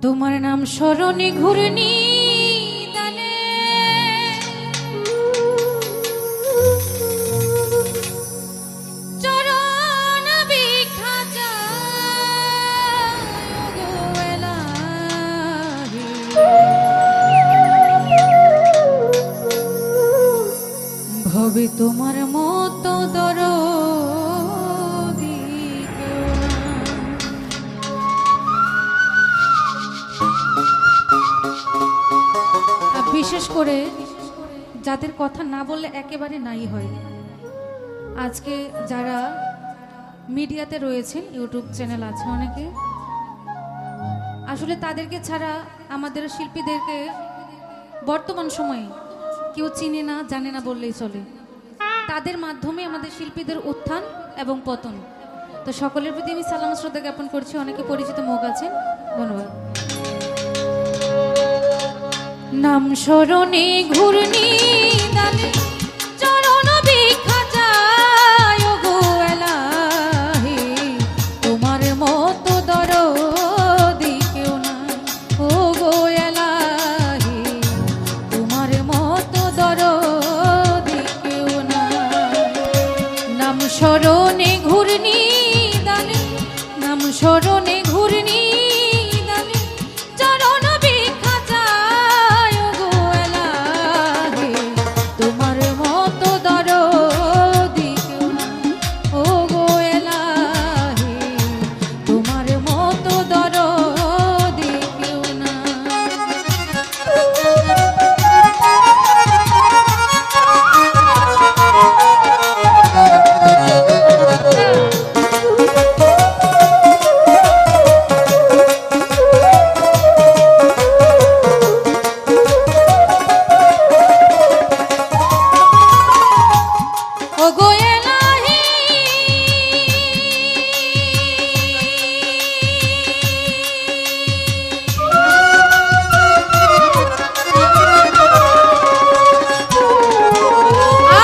তোমার নাম স্মরণে ঘূর্ণি দানে চরণ বিখা যায় গো এলাহি। ভবে তোমার মতো দরদি কেউ না। বিশেষ করে যাদের কথা না বললে একেবারে নাই হয়, আজকে যারা মিডিয়াতে রয়েছেন, ইউটিউব চ্যানেল আছে অনেকে, আসলে তাদেরকে ছাড়া আমাদের শিল্পীদেরকে বর্তমান সময়ে কেউ চিনে না, জানে না বললেই চলে। তাদের মাধ্যমে আমাদের শিল্পীদের উত্থান এবং পতন। তো সকলের প্রতি আমি সালাম শ্রদ্ধা জ্ঞাপন করছি। অনেকে পরিচিত মুখ আছেন, ধন্যবাদ। নাম স্মরণে ঘূর্ণি দানে চরণ বিখা যায় গো এলাহি। তোমার মতো দরদি কেউ নাই ও গো এলাহি। তোমার মতো দরদি কেউ নাই। নাম স্মরণে ঘূর্ণি দানে, নাম স্মরণে ঘূর্ণি দানে চরণ বিখা যায় গো এলাহি। তোমার মতো দরদি কেউ নাই ও গো এলাহি। তোমার মতো দরদি কেউ নাই। ও গো এলাহি,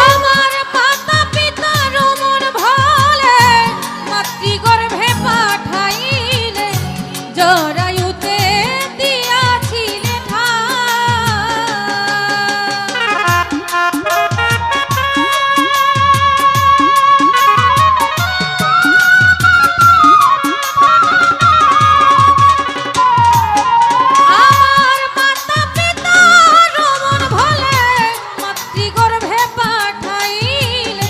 আমার মাতা পিতার মন ভালে মাতৃগর্ভে পাঠাইলে জরায়ুতে দিয়াছিলে আমার মাতা পিতার মন ভালে মাতৃগর্ভে পাঠাইলে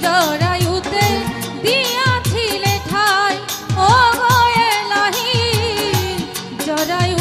জরায়ুতে দিয়াছিলে ঠাই ও গো এলাহি। জরায়ু